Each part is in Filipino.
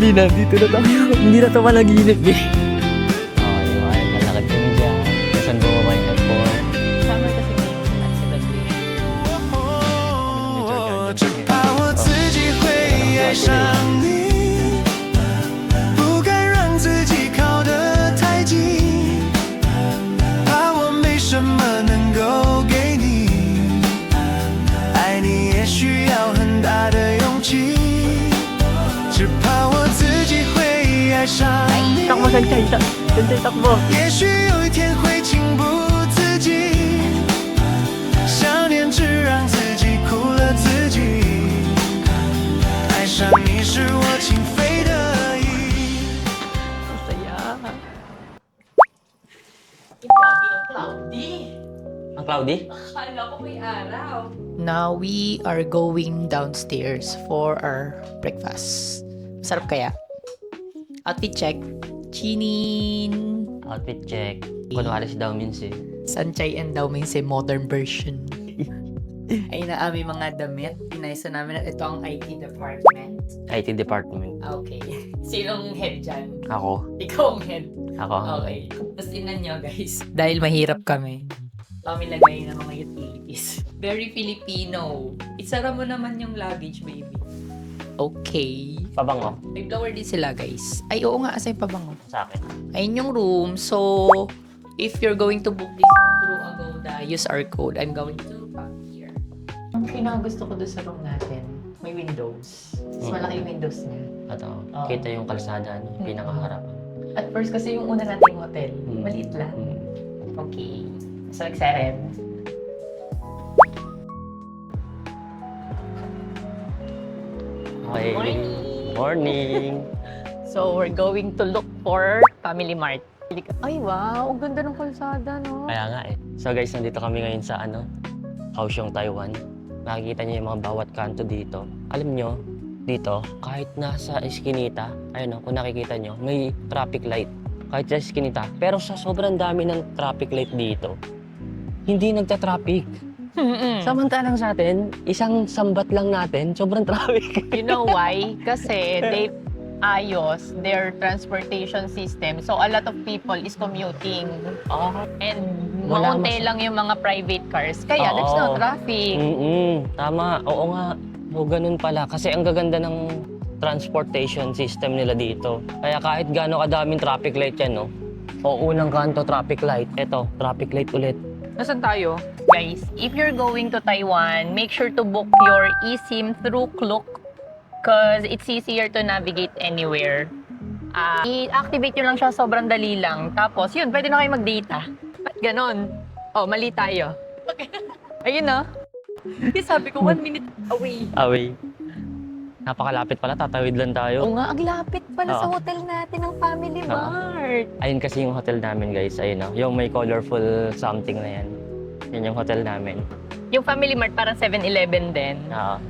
Hindi na, dito na tayo. Hindi na ito malaginip eh. Okay, makaya kalakad kami dyan. Saan bumaba yung airport? Summer kasi may accident eh. 只怕我自己会爱上你，不敢让自己靠得太近，怕我没什么能够给你，爱你也需要很大的勇气，只怕我自己会爱上你， Takbo, Sanchay. Sanchay, takbo. 也许有一天会情不自禁，想念只让自己苦了自己。爱上你是我情非得已。 Masaya. Ang cloudy? Now we are going downstairs for our breakfast. Masarap kaya? Outfit check. Chinin. Outfit check. Kunwari si Daw Means eh. Sanchay and Dao Ming say modern version. Ay na aming mga damit. Pinaysa namin na ito ang IT department. IT department. Okay. Sinong head dyan? Ako. Ikaw ang head. Ako. Okay. Tapos tingnan nyo guys. Dahil mahirap kami. Kami lagay ng mga utilities. Very Filipino. Isara mo naman yung luggage, baby. Okay. Pabango. May blower din sila, guys. Ay, oo nga, asay pabango. Sa akin. Ayun yung room. So, if you're going to book this through Agoda, use our code. I'm going to pop here. Ang pinakagusto ko doon sa room natin, may windows. Mas malaki yung windows niya. Ito. Oo. Kita yung kalsada, no? Pinakaharapan. At first, kasi yung una nating hotel, maliit lang. Mm. Okay. So, excited. Okay. Morning. So, we're going to look for Family Mart. Ay, wow! Ang ganda ng kalsada, no? Kaya nga eh. So guys, nandito kami ngayon sa Kaohsiung, Taiwan. Makikita niyo yung mga bawat kanto dito. Alam nyo, dito, kahit nasa eskinita, ayun kung nakikita nyo, may traffic light. Kahit sa eskinita. Pero sa sobrang dami ng traffic light dito, hindi nagta-traffic. Samantalang sa atin, isang sambat lang natin, sobrang traffic. You know why? Kasi they ayos their transportation system. So, a lot of people is commuting. And Wala maunti lang yung mga private cars. Kaya, there's no Oo. traffic. Tama. Oo nga. O, ganun pala. Kasi ang gaganda ng transportation system nila dito. Kaya kahit gaano kadaming traffic light yan, no? O, unang kanto, traffic light. Eto, traffic light ulit. Nasaan tayo? Guys, if you're going to Taiwan, make sure to book your eSIM through Klook because it's easier to navigate anywhere. I-activate nyo lang siya, sobrang dali lang. Tapos, yun, pwede na kayo mag-data. Ba't ganon? Oh, mali tayo. Ayun na. Sabi ko, 1 minute away. Away. Napakalapit pala, tatawid lang tayo. Oo nga, ang lapit pala sa Oo. hotel natin ng Family Mart. Ayun kasi yung hotel namin, guys. Ayun, yung may colorful something na yan. Yan yung hotel namin. Yung Family Mart parang 7-Eleven din.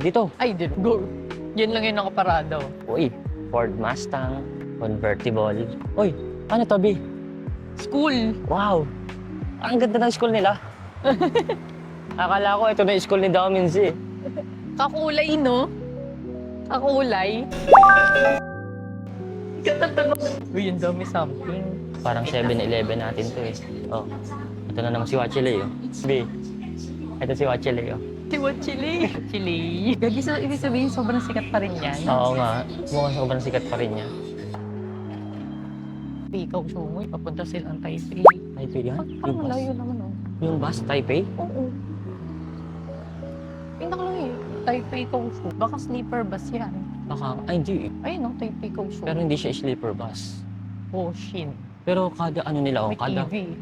Dito. Ay, did go. Yun lang yung nakaparado. Uy, Ford Mustang, convertible. Uy, ano to, B? School. Wow! Ang ganda ng school nila. Akala ko ito na yung school ni Daw Means eh. Kakulay, no? Kakulay. Uy, yung dami something. Parang 7-Eleven natin to eh. Oh, ito na naman si Wachile oh. B, ito si Wachile oh. Si what chili? Chili. Gagi, so ibig sabihin sobrang sikat pa rin yan. Oo nga, mukhang sobrang sikat pa rin niya. Ikaw, sumoy, papunta silang Taipei. Taipei yan? Parang Yung bus? malayo naman, oh. Yung bus, Taipei? Oo. Pindak lang eh. Taipei Kaohsiung. Baka sleeper bus yan. Baka, ay hindi eh. Ayun, no, Taipei Kaohsiung. Pero hindi siya sleeper bus. Oh, shin. Pero kada ano nila oh, May kada TV.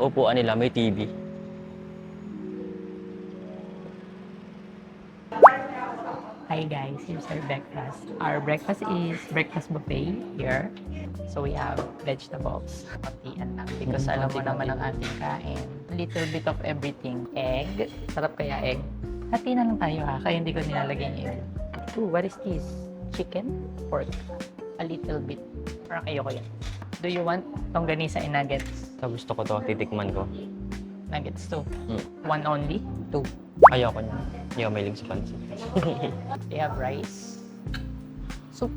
upuan nila may TV. Hi guys, here's our breakfast. Our breakfast is breakfast buffet here. So we have vegetables, kontian lang. Because alam mo naman ang ating kain. A little bit of everything. Egg. Sarap kaya egg. Hati na lang tayo ha, kaya hindi ko nilalagay yung egg. Ooh, what is this? Chicken? Pork? A little bit. Parang ayoko yan. Do you want longganisa and nuggets? Sa gusto ko to, titikman ko. Nuggets too. Mm. One only? 2. Ayoko niya. Hindi ako mahilig sa pansit. They have rice. soup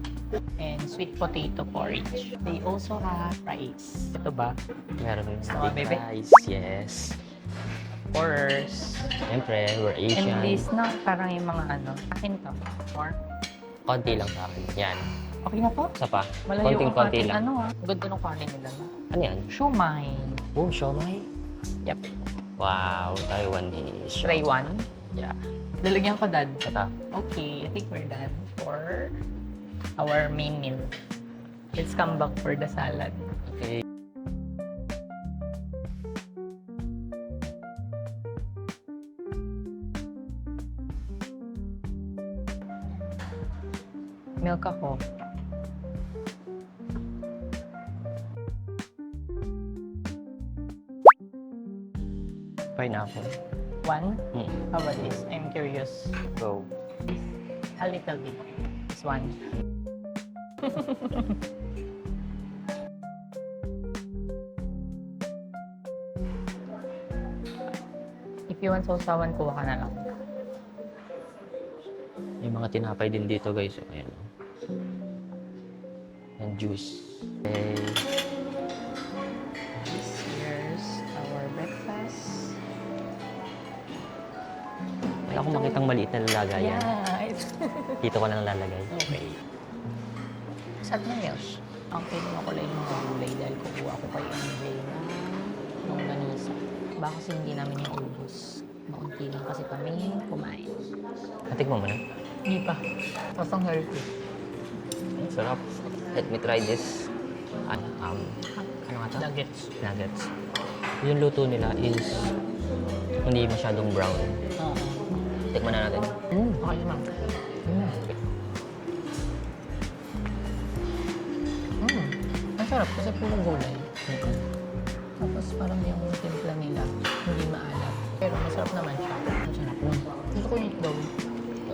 and sweet potato porridge. They also have rice. Ito ba? Meron Gusto big mo, bebe? rice. Yes. Of course. Siyempre, we're Asian. And this na, parang yung mga ano. Akin to. More. Konti lang sa akin. Yan. Okay na to? Isa pa. Malayo ang Konting-konti ating lang. ano ah. Ganda ng kanin nila. No? Ano yan? Shumai. Oh, siomay. Yep. Wow, Taiwanese. Try one. Yeah. Lalagyan ko dad. Ito. Okay, I think we're done for our main meal. Let's come back for the salad. Okay. Milk ako. Pineapple. One. Mm. How about this? I'm curious. Go. A little bit. This one. If you want sausawan, kuha ka na lang. May mga tinapay din dito guys. So, ayan. And juice. Okay. Here's our breakfast. Wala akong makitang maliit na lalagayan. Yeah. Dito ko lang lalagay. Okay. Sarap na milk. Ang kinuha ko lang yung mga gulay dahil kukuha ko kay MJ na longganisa. Baka kasi hindi namin yung ubos. Maunti lang kasi kami kumain. Natikman mo na? Hindi pa. Tapos ang healthy. Sarap. Let me try this. Ano nga to? Nuggets. Nuggets. Yung luto nila is hindi masyadong brown. Oo. Tikman na natin. Okay naman. Ang sarap kasi puro gulay. Tapos parang yung timpla nila, hindi maalat. Pero masarap naman siya. Ang sarap nun. Gusto ko yung itlog.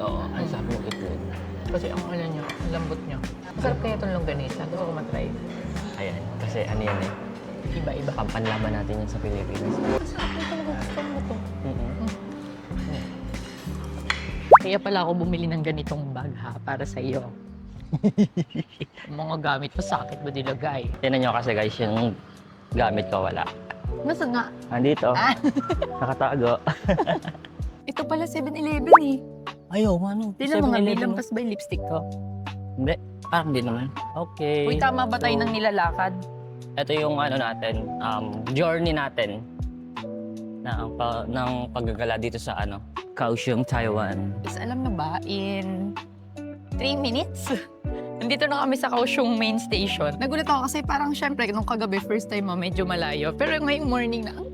Oo, ang sarap ng itlog. Kasi ang ano niya, ang lambot niya. Masarap kaya itong longganisa. Gusto ko matry. Ayan, kasi ano yan eh. Iba-iba. Pampanlaban natin yan sa Pilipinas. Masarap na talaga. Gusto mo ito. Mm-hmm. Kaya pala ako bumili ng ganitong bag ha, para sa iyo. Mga gamit mo, sakit ba nilagay? Tinan nyo kasi guys, yung gamit ko wala. Nasa nga? Andito. Ah. Nakatago. Ito pala 7-Eleven eh. Ayaw, ano? Tingnan mo nga, 7-Eleven nilampas ba yung lipstick ko? Hindi, parang di naman. Okay. Uy, tama ba tayo So, ng nilalakad? Ito yung ano natin, journey natin ng paggagala dito sa Kaohsiung, Taiwan. Is alam na ba, in 3 minutes, nandito na kami sa Kaohsiung main station. Nagulat ako kasi parang syempre, nung kagabi, first time mo, medyo malayo. Pero ngayong morning na, ang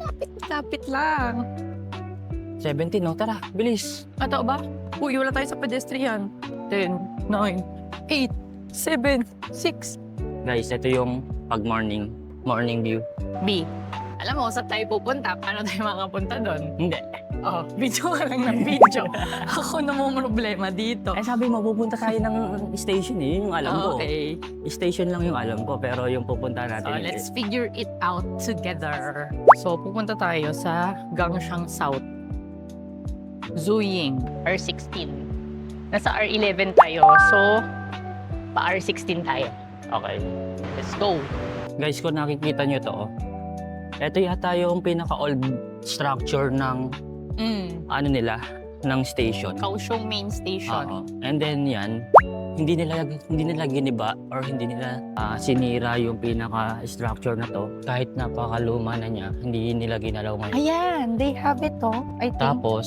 lapit lang. 17, no? Tara, bilis. Ato ba? Uy, wala tayo sa pedestrian. 10, 9, 8, 7, 6. Guys, ito yung morning view. B, alam mo, saan tayo pupunta? Paano tayo makapunta doon? Hindi. Oh, video ka lang ng video. Ako na mo problema dito. Eh sabi mo, pupunta tayo ng station eh. Yun yung alam ko. Okay. Station lang yung alam ko, pero yung pupunta So, natin. let's figure it out together. So, pupunta tayo sa Gangshan South. Zuying, R16. Nasa R11 tayo, so pa R16 tayo. Okay. Let's go. Guys, kung nakikita nyo to, ito yata yung pinaka-old structure ng nila, ng station. Kaohsiung main station. Oo. And then yan, hindi nila giniba or hindi nila sinira yung pinaka-structure na to. Kahit napakaluma na niya, hindi nila ginalaw ngayon. Ayan, they have it oh. I think. Tapos,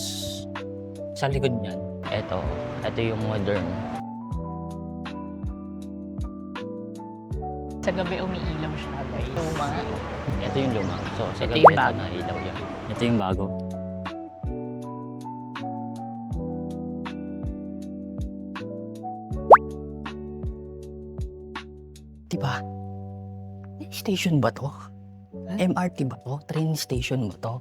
sa likod niyan, ito yung modern. Sa gabi umiilaw siya, guys. Luma. Ito yung luma. So, sa Ito gabi yung ito bago. na ilaw yan. Ito yung bago. Diba? Station ba to? MRT ba to? Train station ba to?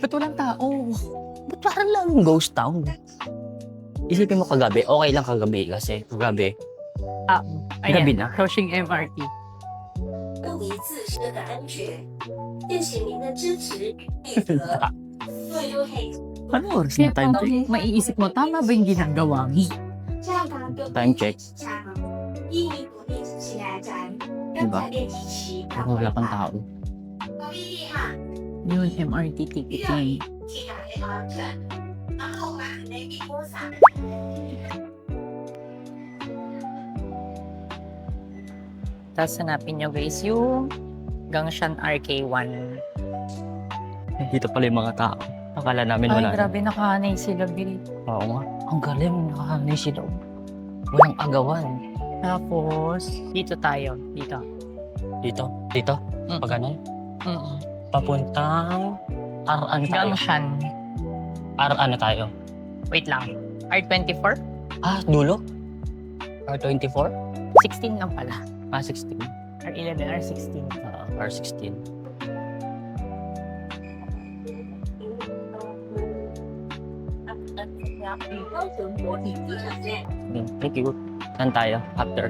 Ba't walang tao? Ba't parang lang ghost town? Isipin mo kagabi, okay lang kagabi kasi kagabi, gabi na. Kaohsiung MRT. 为自身的安全，谢谢您的支持与配合。若有黑 Ano oras na time check? Maiisip mo, tama ba yung ginagawa mo? Time check. 一名国内机器来展， Diba? 练习期， Ako wala pang tao. 高毅力哈， Yun, MRT ticketing. 体感 AR 卷，然后我们可能一波散。 Tapos hanapin nyo guys yung Gangshan RK1. Dito pala yung mga tao. Akala namin Ay, wala. grabe, nakahanay sila, Bill. Oo nga. Ang galing, nakahanay sila. Walang agawan. Tapos, dito tayo. Dito. Dito? Dito? Mm. Pag ganun? Mm-mm. Papuntang Aran tayo. Gangshan. Aran na tayo. Wait lang. R24? Ah, dulo? R24? 16 lang pala. Ah, 16. R11, R16. R16. Thank you. Saan tayo? After?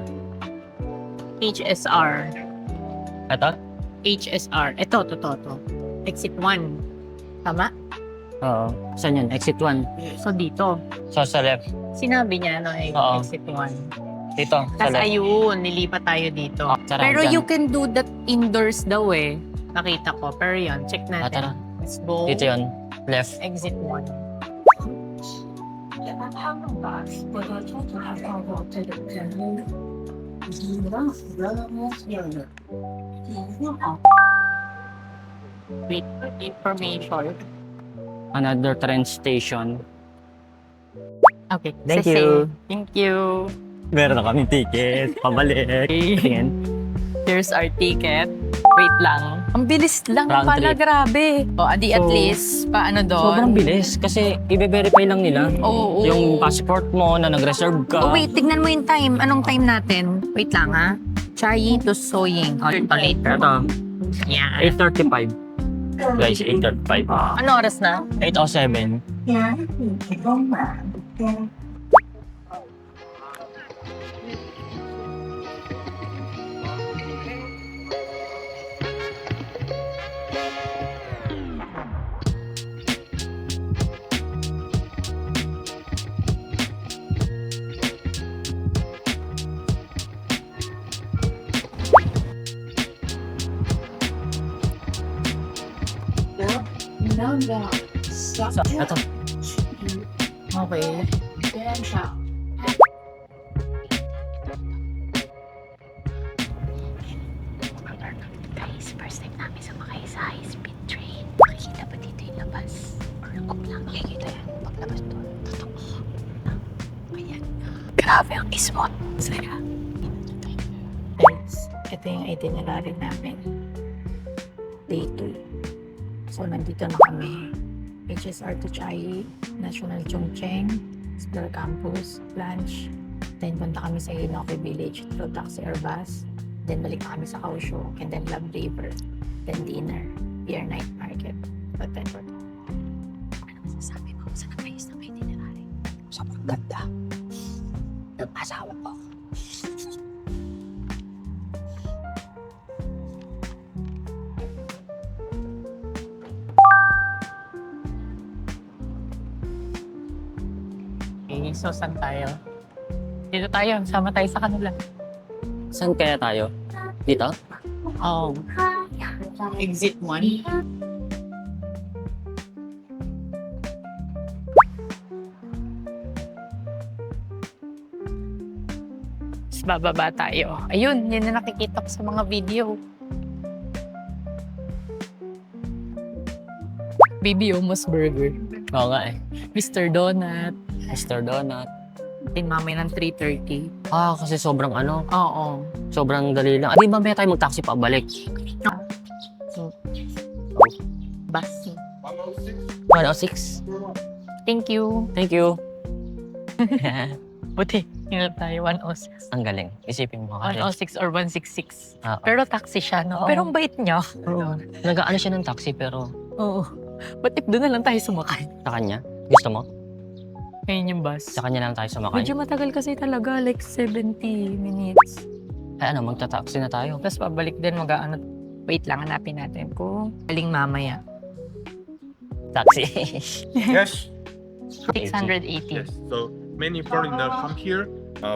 HSR. Ito? HSR. Ito. Exit 1. Tama? Oo. Saan yun? Exit 1. So, dito. So, sa left. Sinabi niya, no, Oo. exit 1. Dito. Sa Tapos left. ayun, nilipat tayo dito. Oh, tara, Pero dyan. you can do that indoors daw eh. Nakita ko. Pero yun, check Ah, tara. natin. Let's go. Dito yun. Left. Exit 1. Wait, information. Another train station. Okay. Thank Sese. you. Thank you. Meron na kaming ticket. Pabalik. Tingin. Here's our ticket. Wait lang. Ang bilis lang Round pala, trip. grabe. O, adi at So, least, paano doon? Sobrang bilis kasi i-verify lang nila Oo. yung passport mo na nag-reserve ka. Oh, wait, tignan mo yung time. Anong time natin? Wait lang, ha? Chayi to soying. O, ito later. Ito, Yan. 8:35. Guys, 8:35. Ano oras na? 8:07. Ito. Okay. Guys, first time namin sumakay sa high-speed train. Makikita ba dito yung labas? Or kung lang makikita yan paglabas doon? Totoo. Ayan. Grabe ang ismot. Saya. Guys, ito yung itinerary namin. Day 2. So, nandito na kami. HSR to Chayi, National Chongqing, Explore Campus, lunch. Then, punta kami sa Hinoki Village through taxi or bus. Then, balik na kami sa Kaohsiung, and then Love River. Then, dinner, Pier Night Market. Hotel. Ano masasabi mo sa nag-ayos ng itinerary? Sobrang ganda. Ng asawa ko. Okay, so saan tayo? Dito tayo, sama tayo sa kanila. Saan kaya tayo? Dito? Oh. Exit 1. Tapos bababa tayo. Ayun, yun na nakikita ko sa mga video. Baby Omos Burger. Oo nga eh. Mr. Donut. Mr. Donut. Tin mamaya ng 3:30. Ah, kasi sobrang Oo. sobrang dali lang. Di ba may tayo mag-taxi pa balik? Bus. 106. Thank you. Thank you. Buti, hinap tayo 106. Ang galing. Isipin mo kasi. 106 or 166. Ah, Pero taxi siya, no? Oo. Pero ang bait niya. nag-ano siya ng taxi pero Oo. What if doon na lang tayo sumakay? sa kanya. Gusto mo? Ngayon yung bus. Sa kanya lang tayo sumakay. Medyo matagal kasi talaga, like 70 minutes. Ay ano, magta-taxi na tayo. Tapos pabalik din, wait lang, hanapin natin kung galing mamaya. taxi. Yes. 680. Yes. So many foreigner come here.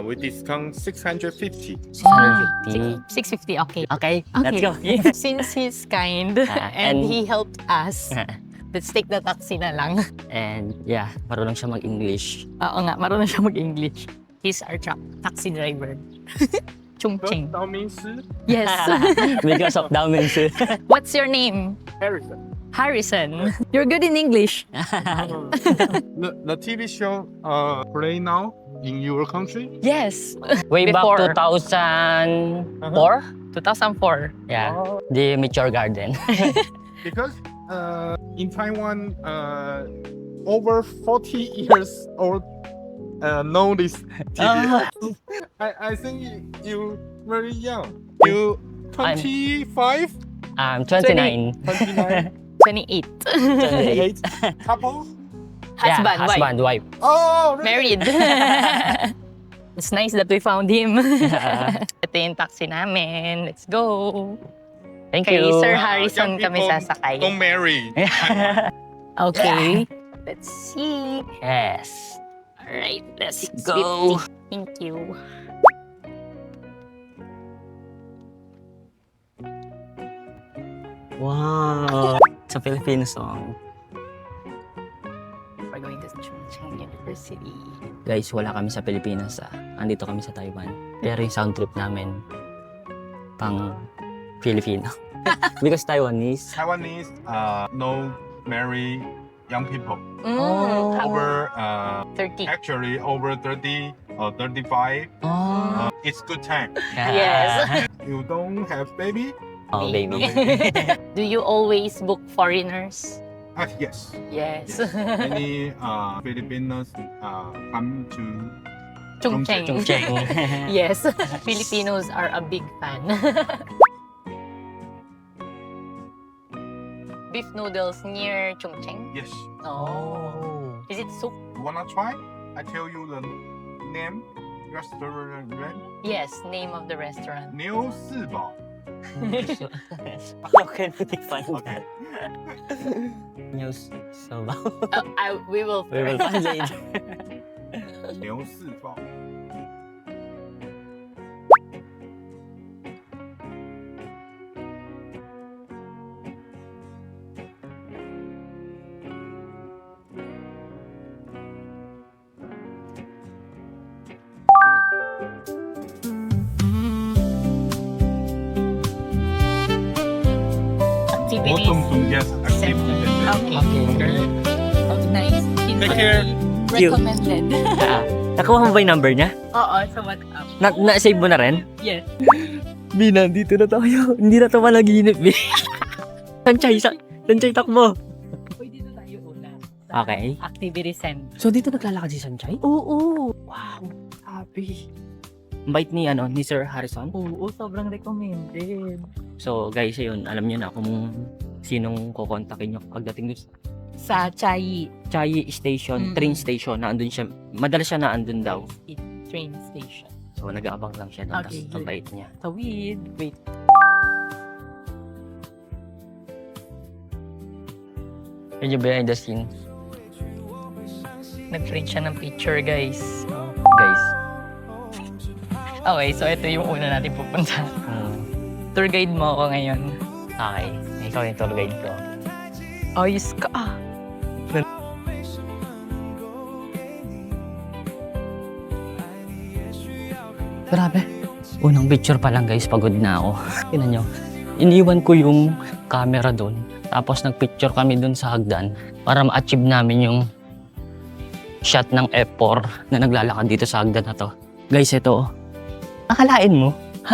We discount 650. 650. 650, okay. Okay, let's go. Since he's kind and- and he helped us, let's take the taxi na lang. And yeah, marunong siya mag-English. Oo nga, marunong siya mag-English. He's our taxi driver. Chung Ching. That means Yes. Because of Daumens. What's your name? Harrison. Harrison. You're good in English. The TV show play now in your country. Yes. Way Before. back 2004? 2004. Yeah, the Mature Garden. Because in Taiwan, over 40 years old know this TV. I think you very young. You 25, I'm 29. 29, 28. 28. couple. Husband, Yeah, wife. husband, wife. Oh, really? Married. It's nice that we found him. Ito yung taxi namin. Let's go. Thank Kay you. Sir Harrison Young kami people sasakay. Don't marry. Okay. Let's see. Yes. Alright, let's 650. go. Thank you. Wow. It's a Filipino song. We're going to Chungcheong University. Guys, wala kami sa Pilipinas. Andito kami sa Taiwan. Pero yung sound trip namin, pang Filipino. Because Taiwanese. Taiwanese no marry young people. Oh. Over 30. actually over 30 or 35. Oh. It's good time. Yes. You don't have baby? Oh, baby. Do you always book foreigners? Yes. Yes. Many Filipinos come to Chungcheong. Chungcheong. Yes. Filipinos are a big fan. Beef noodles near Chungcheong. Yes. Oh. Is it soup? You wanna try? I tell you the name restaurant. Yes, name of the restaurant. 牛四宝. How can we find Okay. that? News. So, We will. we will find later. 牛四宝. Activities. Yes, activity. Okay. Oh, nice. Take care. Recommended. Nakuha mo ba yung number niya? Oo, sa WhatsApp. Na-save mo na rin? Yes. Bina, dito na tayo. Hindi na ito malaginip, B. Sanchay, takbo. Pwede na tayo una. Okay. Activity center. So, dito naglalakad si Sanchay? Oo. Wow, happy. Bait ni, ni Sir Harrison. Oo, sobrang recommended. So, guys, ayun, alam niyo na kung sinong kukontakin niyo pagdating doon Sa Chai Chai Station, Mm. train station, naandun siya. Madalas siya naandun daw. train station. So, nag-aabang lang siya doon. Okay, Tapos, ang bait niya. Tawid. Wait. Yun yung behind the scene, Nag-print siya ng picture, guys. guys. Okay, so ito yung una natin pupunta. Tour guide mo ako ngayon. Okay. Ikaw yung tour guide ko. Ayos ka ah. Grabe. Unang picture pa lang, guys, pagod na ako. Tingnan nyo. Iniwan ko yung camera doon. Tapos nagpicture kami doon sa hagdan para ma-achieve namin yung shot ng F4 na naglalakad dito sa hagdan na to. Guys, ito. Akalain mo,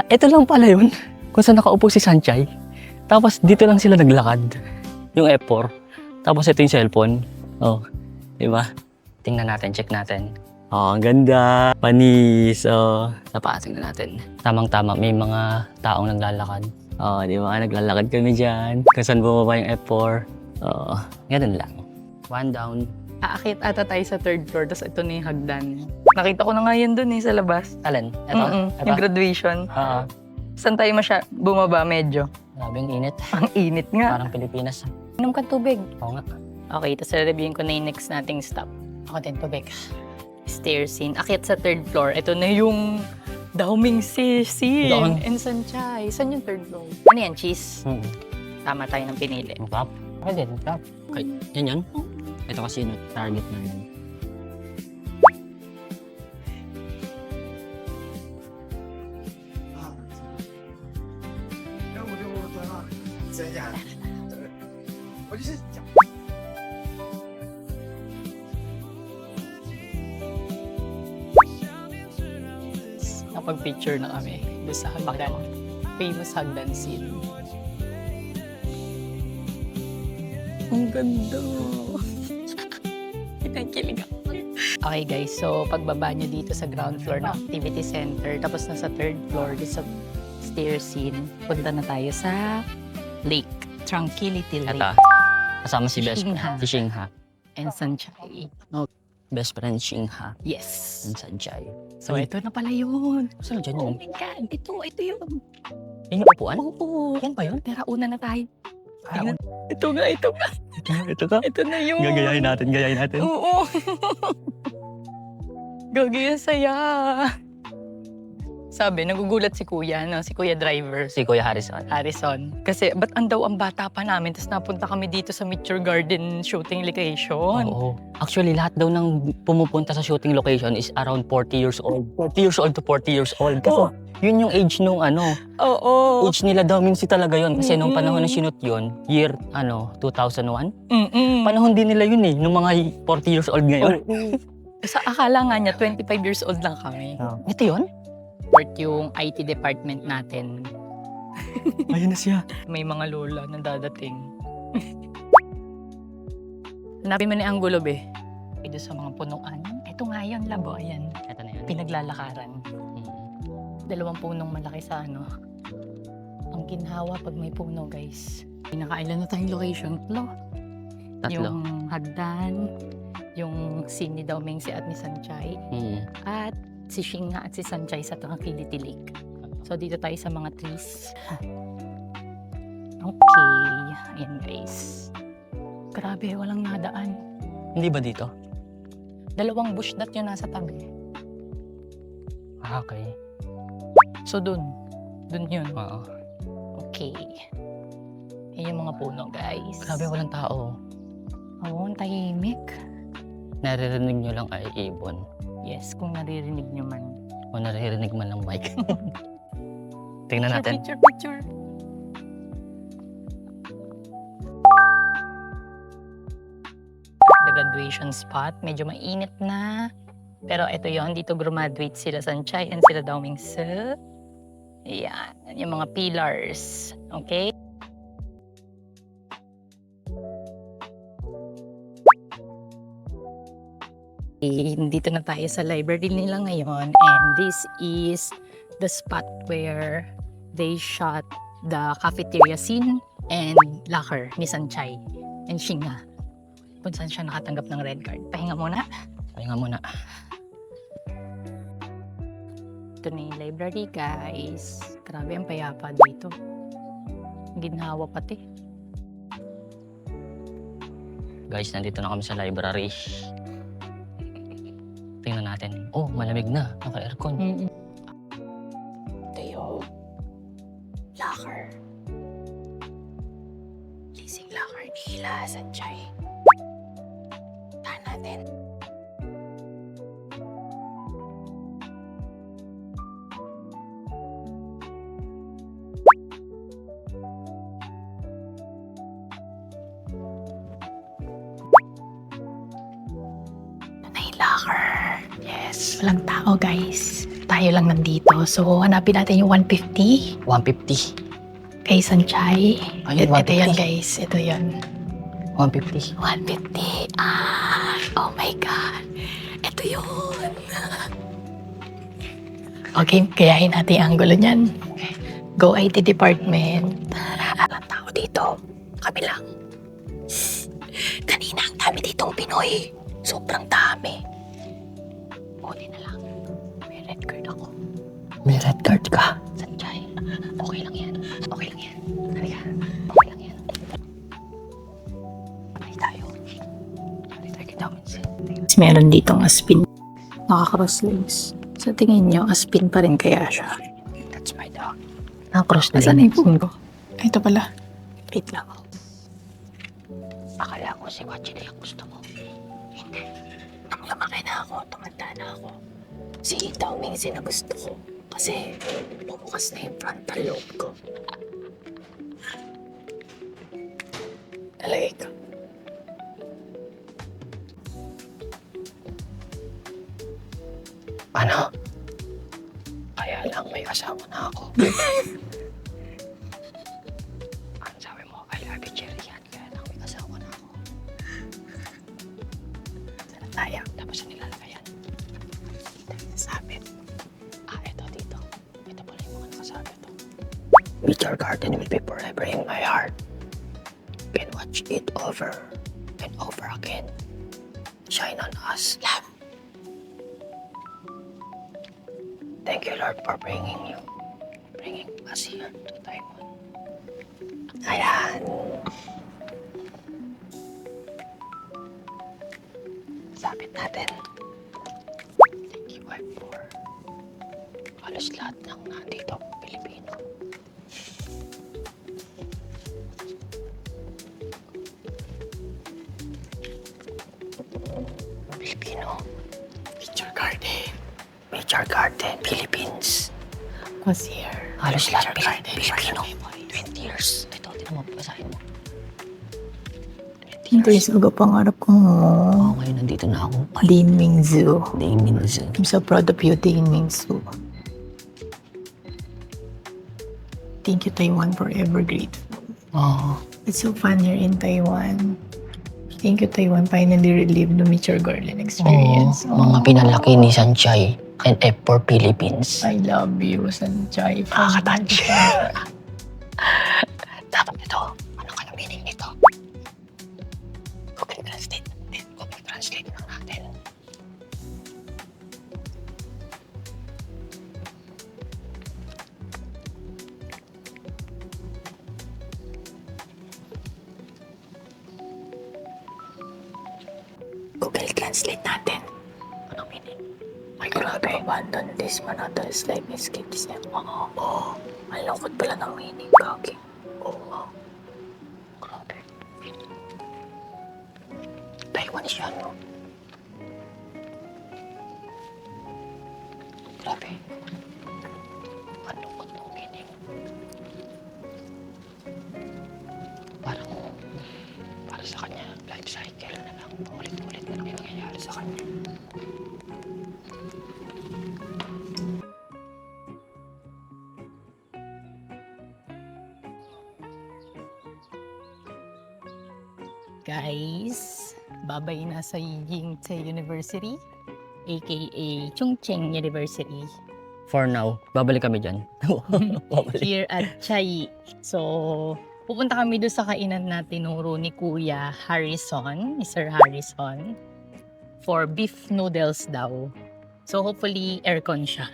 ito lang pala yun. Kung saan nakaupo si Sanchay. Tapos dito lang sila naglakad. Yung F4. Tapos ito yung cellphone. Oh, di ba? Tingnan natin, check natin. Oh, ang ganda. Panis. Oh, napaasing na natin. Tamang-tama, may mga taong naglalakad. Oh, di ba? Naglalakad kami dyan. Kung saan bumaba yung F4. Oh, ganun lang. One down. Aakit ata tayo sa third floor, tapos ito na yung hagdan. Nakita ko na nga yan dun sa labas. Alin? Ito? Ito? Yung graduation. Oo. Saan tayo bumaba medyo? Grabe ang init. Ang init nga. Parang Pilipinas. Inom ka tubig. Oo nga. Okay, tapos reviewin ko na yung next nating stop. Ako din to, Becca. Stairs scene. Akyat sa third floor. Ito na yung Daoming scene. Daoming. And Sanchay. Saan yung third floor? Ano yan, cheese? Tama tayo ng pinili. Ang top? Pwede, ang top. Okay, yan yan. Ito kasi yung target na yun. 真呀，我就是讲。 Napag-picture na kami doon sa hagdan. Famous hagdan scene. Ang ganda! Kitang-kilig ako. Okay guys, so pagbaba nyo dito sa ground floor ng activity center, tapos nasa third floor, dito sa stair scene, punta na tayo sa lake. Tranquility Lake. Ito. Kasama si best Shingha. friend. Si Shingha. And Sanchay. Best friend Shingha. Yes. And Sanjay. So ito na pala yun. Saan dyan Oh yun? my God, ito yun. Yan yung upuan? Oo. Yan ba yun? Tara, una na tayo. Parang, Ito nga. ito ka? Ito na yun. Gagayahin natin. Oo. Gagi, ang saya. Sabi, nagugulat si Kuya, no? Si Kuya Driver, si Si Kuya Harrison. Harrison. Kasi, ba't ang bata pa namin? Tapos napunta kami dito sa Mature Garden shooting location. Oo. Actually, lahat daw ng pumupunta sa shooting location is around 40 years old. 40 years old to 40 years old. Kasi Oo. yun yung age nung Oo. age nila daw minsi talaga yun. Kasi nung Mm-mm. panahon na sinut yun, year 2001. Mm-mm. Panahon din nila yun nung mga 40 years old ngayon. Sa akala nga niya, 25 years old lang kami. Ito yun? Support yung IT department natin. Ayun na siya. May mga lola na dadating. Hanapin mo ni Angulo, be. Ito sa mga punuan. Ito nga yun, labo. Ayan. Ito na yun. Pinaglalakaran. Dalawang punong malaki sa ano. Ang ginhawa pag may puno, guys. Pinakailan na tayong location. Tatlo. Yung hagdan, yung scene ni Daoming si at ni Sanchay, at si Shingha at si Sanchay sa Tranquility Lake. So, dito tayo sa mga trees. Okay. Ayan, guys. Grabe, walang nadaan. Hindi ba dito? Dalawang bush dat yung nasa tabi. Okay. So, dun yun. Oo. Okay. Yan yung mga puno, guys. Grabe, walang tao. Oo, ang tahimik. Naririnig nyo lang ay ibon. Yes, kung naririnig nyo man. O naririnig man ng mic. Tingnan natin. Picture. The graduation spot, medyo mainit na. Pero ito yon, dito graduate sila Sanchay and sila Daoming sa. Ayan, yung mga pillars. Okay? Dito na tayo sa library nila ngayon, and this is the spot where they shot the cafeteria scene and locker ni Sanchay and Shingha. Kung saan siya nakatanggap ng red card. Pahinga muna. Pahinga muna. Ito na yung library, guys. Grabe, ang payapa dito. Ginhawa pati. Guys, nandito na kami sa library. Tingnan natin. Oh, malamig na. Naka-aircon. Ito yung locker. Leasing locker nila, Sanchay. Tahan natin. Locker. Yes, walang tao, guys. Tayo lang nandito. So, hanapin natin yung 150 150. kay Sanchay. Ayun, Ito yan, 150. guys. Ito yan. 150. 150. Oh my God. Ito yun. Okay, gayahin natin ang angulo niyan. Go IT department. Walang tao dito. Kami lang. Kanina ang dami ditong Pinoy. Sobrang dami. Buti na lang. May red card ako. May red card ka. Sanchay. Okay lang yan. Okay lang yan. Halika. Okay lang yan. Patay tayo. Meron ditong aspin. Nakaka-cross legs. Sa tingin nyo, aspin pa rin kaya siya? That's my dog. Nakakross na Asan na rin. yung phone ko? Ay, ito pala. Wait lang. Akala ko si Wachi na yung gusto mo. Hindi. Nang lumaki na ako, tumanda na ako. Si Itaw Mingsi na gusto ko. Kasi bumukas na yung frontal lobe ko. Talagay ko. Ano? Kaya lang may asawa na ako. Ang sabi mo, I love you, Cherry yan. Kaya lang may asawa na ako. Sana tayo. Tapos ang nilalagay yan. Sabit. Ito dito. Ito pala yung mga nakasabit. With your garden will be forever in my heart. Can watch it over and over again. Shine on us, love. Thank you, Lord, for bringing us here to Taiwan. Ayan. Sabit natin. Thank you, wife, for halos lahat ng nandito Pilipino. Filipino. Picture Garden. Picture Garden, Philippines. Was here. Halos lahat Pilipino. 20 years. Ito, tinan mo, basahin mo. 20 years ago, pangarap ko. Oo, ngayon nandito na ako. Dinming Zoo. Daming Zoo. I'm so proud of you, Dinming Zoo. Thank you, Taiwan, forever grateful. Oo. It's so fun here in Taiwan. Thank you, Taiwan. Finally relieved the Mature Garden experience. Mga pinalaki ni Sanchay and F for Philippines. I love you, Sanjay. Nakaka-touch. Dapat ito. Ano kaya meaning nito? Google Translate natin. Google Translate lang natin. Google Translate natin. Anong meaning? Ay, grabe. Abandon this monotonous life and escape this life. Oo. Ang lungkot pala ng meaning, Kaki. Oo. Grabe. Taiwanese yan, no? Grabe. Ang lungkot ng meaning. Parang, para sa kanya, life cycle na lang. Ulit-ulit na lang yung nangyayari sa kanya. Guys, babay na sa Yingte University, aka Chongqing University, For now, babalik kami dyan. Babalik. here at Chai. So, pupunta kami doon sa kainan na tinuro ni Kuya Harrison, ni Sir Harrison, for beef noodles daw. So, hopefully, aircon siya.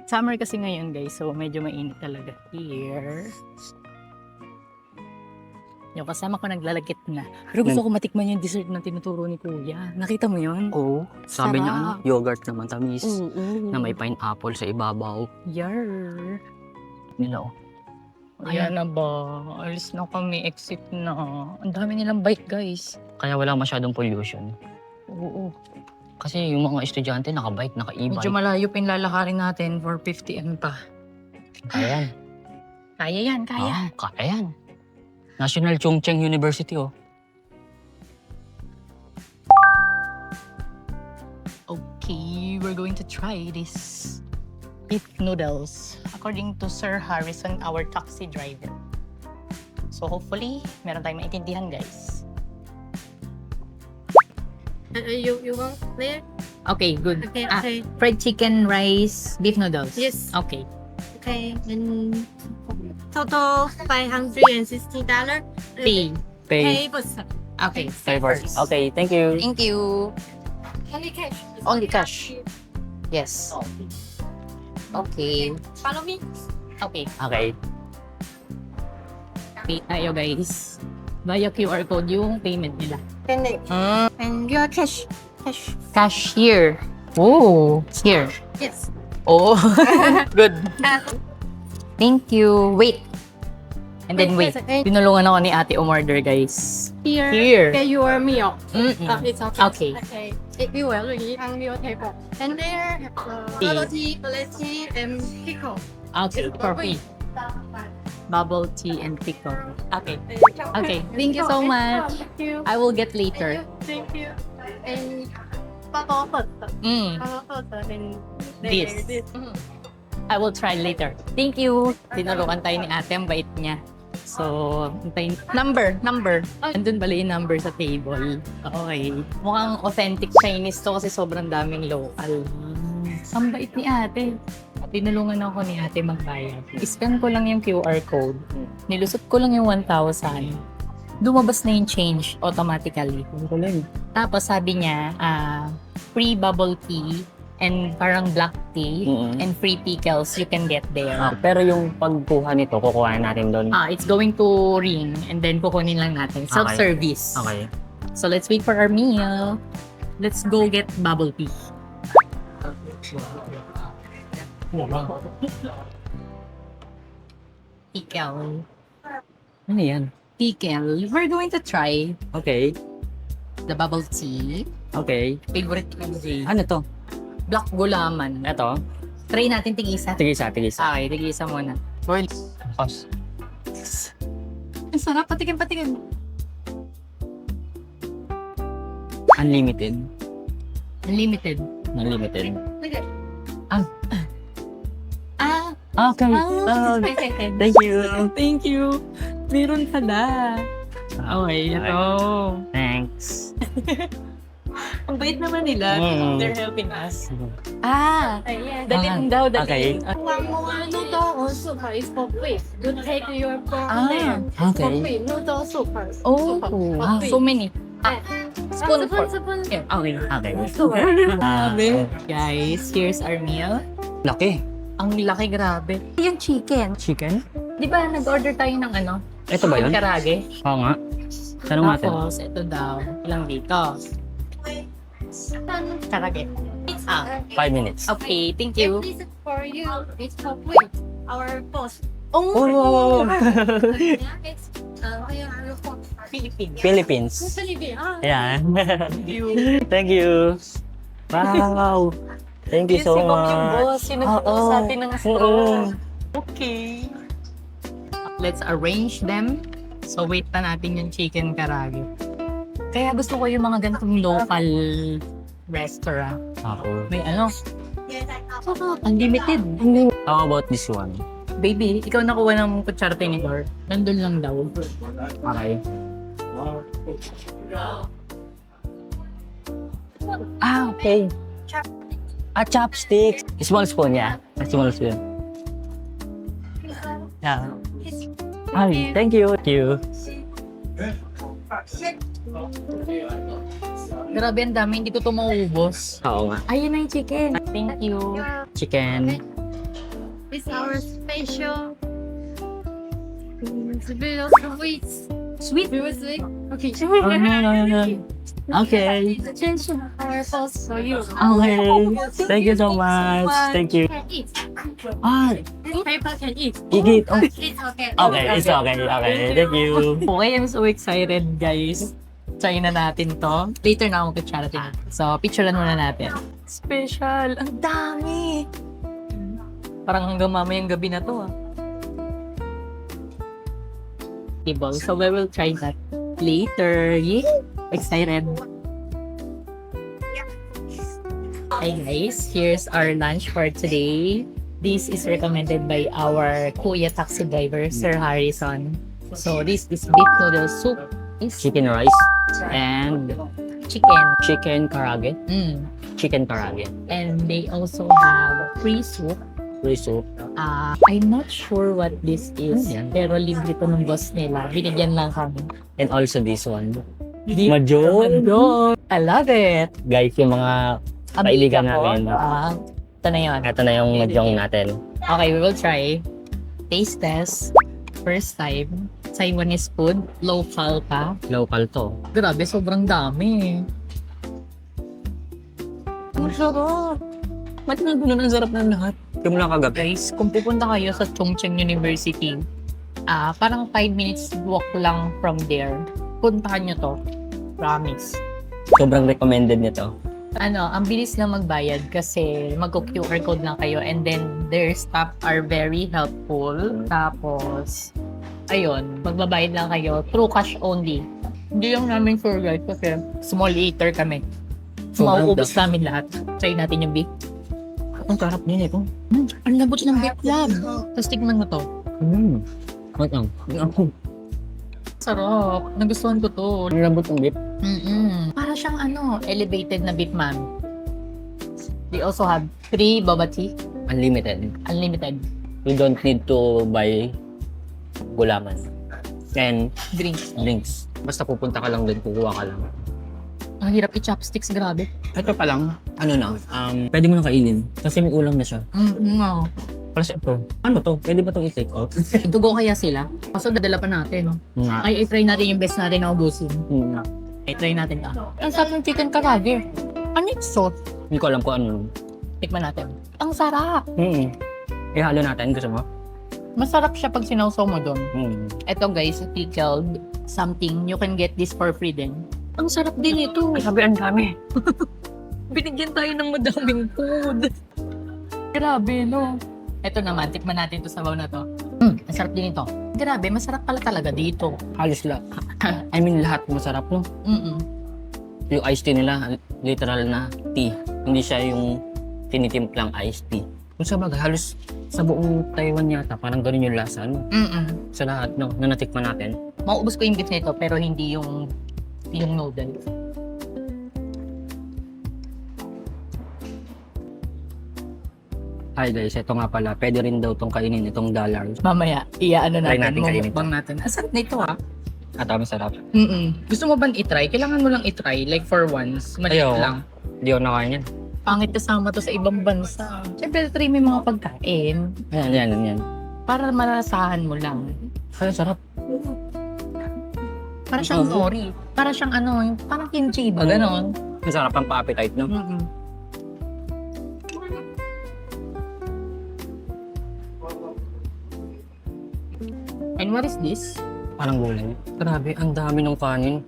Summer kasi ngayon, guys, so medyo mainit talaga here. Yung kasama ko naglalagkit na. Pero gusto ko matikman yung dessert na tinuturo ni Kuya. Nakita mo yun? Oo. Sabi niya ano, Sarap. yogurt naman tamis. Oo. Na may pineapple sa ibabaw. Yar. Nila, oh. Ayan na ba? Alis na kami. Exit na. Ang dami nilang bike, guys. Kaya wala masyadong pollution. Oo. Kasi yung mga estudyante nakabike, naka-e-bike. Medyo malayo pa yung lalakarin natin for 50M pa. Kaya yan. Kaya yan, kaya. Kaya yan. National Chongqing University, oh. Okay, we're going to try this beef noodles according to Sir Harrison, our taxi driver. So hopefully, meron tayong maintindihan, guys. You want clear? Okay, good. Okay, Ah, okay, fried chicken, rice, beef noodles. Yes. Okay. okay. And total $560. Pay. Pay for some. Okay. Favors. Okay, thank you. Thank you. Only cash. Only cash. Yes. Okay. Follow me. Okay. Okay. Pay tayo, guys. Via QR code yung payment nila. Pending. And your cash. Cashier. Oh, here. Yes. Oh, good. Thank you. Wait. And then wait. Tinulungan ako ni ate umorder, guys. Here. Here. Get your meal. Mm-mm. It's okay. Okay. Okay. It will already on your table. And there, bubble tea, and pickle. Okay, perfect. Bubble tea and pickle. Okay. Okay. Thank you so much. Thank you. I will get later. Thank you. And bubble first. Mm. Bubble first. And This. this. I will try later. Thank you. Tinulungan tayo ni ate. Ang bait niya. So, antayin. Number. Andun bala yung number sa table. Okay. Mukhang authentic Chinese to kasi sobrang daming local. Ang bait ni ate. Tinulungan ako ni ate magbayad. I-scan ko lang yung QR code. Nilusot ko lang yung 1,000. Lumabas na yung change automatically. Tapos sabi niya, free bubble tea and parang black tea and free pickles you can get there. Pero yung pagkuha nito, kukuha natin doon. It's going to ring and then kukunin lang natin. Self-service. Okay. So let's wait for our meal. Let's go get bubble tea. Pickle. Ano yan? Pickle. We're going to try Okay. the bubble tea. Okay. Favorite ko si Ano to? Black Gulaman. Ito? Try natin tigisa. Tigisa. Okay, tigisa muna. Pause. Ang sarap. Patikin. Unlimited. Unlimited. Unlimited. Okay. Okay. Thank you. Meron pala. Okay, ito. Thanks. Ang bait naman nila. Mm. They're helping us. Yes. Dalhin daw, Okay. dalhin. One more noodle or soup is for free. You take your phone Ah, there. It's for okay. free. Noodle soup. Oh, For free. so many. Spoon for. Spoon. Here. Okay. Grabe. Guys, here's our meal. Laki. Ang laki, grabe. Yung chicken. Chicken? Di ba nag-order tayo ng ano? Ito ba yun? Karage. Oo nga. Tanong natin. Tapos, ito daw. Ilang dito? Karage. 5 minutes. Okay, thank you. This is for you. It's for free. Our boss. Oh! It's your phone. Philippines. Philippines. Philippines. Ayan. Thank you. Wow. Thank you so Si Bob yung much. boss. Yung nagtuturo sa atin ng straw. Oo. Okay. Let's arrange them. So, wait na natin yung chicken karage. Kaya gusto ko yung mga ganitong local restaurant. Ako. May ano? Unlimited. How about this one? Baby, ikaw nakuha ng kutsara tinidor. Nandun lang daw. Okay. Okay. Chopsticks. Small spoon, yeah. A small spoon. Yeah. Ay, thank you. Thank you. Grabe, ang dami. Hindi ko ito maubos. Oo nga. Ayun na yung chicken. Thank you. Chicken. It's our special. It's a bit of sweets. Sweet. Very sweet. Okay. Okay. Attention. Our sauce for you. Okay. Thank you so much. Thank you. Can eat. Ah, Paper can eat. gigit. Oh. It's okay. Okay, it's okay. Okay, thank you. Okay, I'm so excited, guys. Try na natin to. Later na akong kutsara din. So, picturean muna natin. Special. Ang dami. Parang hanggang mamayang gabi na to, ah. Table. So, we will try that later. Yay! Excited. Hi guys, here's our lunch for today. This is recommended by our Kuya taxi driver, Sir Harrison. So this is beef noodle soup. Is Chicken rice and chicken. chicken karage. Chicken karage. And they also have free soup. Free soup. I'm not sure what this is. Ano yan? Pero libre to ng boss nila. Binigyan lang kami. And also this one. Majon. I love it. Guys, yung mga kaibigan namin. Ito na yun. Ito na yung majong natin. Okay, we will try. Taste test. First time. Taiwanese food. Local pa. Local to. Grabe, sobrang dami. Ang sarap. Ba't na ganun ang sarap ng lahat? Hindi mo lang kagabi. Guys, kung pupunta kayo sa Chongqing University, parang 5 minutes walk lang from there. Puntahan nyo to. Promise. Sobrang recommended nito. Ang bilis lang magbayad kasi mag-QR code lang kayo and then their staff are very helpful. Tapos, ayun, magbabayad lang kayo through cash only. Hindi lang namin sure guys kasi small eater kami. So, mauubos namin lahat. Try natin yung beef. Ang sarap din ito. Ang labot ng beef lab. Tapos tignan mo to. Wait lang. Sarap. Nagustuhan ko to. Ang lambot ng beef. Para siyang elevated na beef man. They also have 3 boba tea. Unlimited. Unlimited. You don't need to buy gulaman. And Drinks. drinks. Basta pupunta ka lang doon, kukuha ka lang. Ang hirap i-chopsticks, grabe. Ito pa lang, pwede mo na kainin. Kasi may ulam na siya. No. Plus ito, ano to? Pwede ba itong i-take out? Dugo kaya sila? Kaso dadala pa natin. Nga. Ay, i-try natin yung best natin na ubusin. Nga. I-try natin Ang sarap ng chicken karaage. Ano yung sauce? Hindi ko alam kung ano. Tikman natin. Ang sarap. Ihalo natin, gusto mo? Masarap siya pag sinawsaw mo doon. Mm. Ito guys, pickled something. You can get this for free din. Ang sarap din ito. Sabi, ang dami. Binigyan tayo ng madaming food. Grabe, no? Ito naman, tikman natin to sa sabaw na to. Ang sarap din ito. Grabe, masarap pala talaga dito. Halos lahat. I mean, lahat masarap, no? Yung iced tea nila, literal na tea. Hindi siya yung tinitimplang iced tea. Kung sa bagay, halos sa buong Taiwan yata, parang ganun yung lasa, no? Sa lahat, no? Na natikman natin. Mauubos ko yung beef nito, pero hindi yung noodles. Hi guys, ito nga pala. Pwede rin daw itong kainin itong dollars. Mamaya, Try natin, natin kainin mumukbang natin. Ang sarap nito At masarap. Gusto mo bang itry? Kailangan mo lang itry, like for once. Maliit Ayaw. lang. Hindi ako nakain yan. Pangit kasama to sa ibang bansa. Siyempre, try mo yung mga pagkain Ayan. para marasahan mo lang. Ay, sarap. Para siyang nori. Para siyang parang kimchi ba, ganon. Ang sarap ang pa-appetite, no? And what is this? Parang gulay. Grabe, ang dami ng kanin.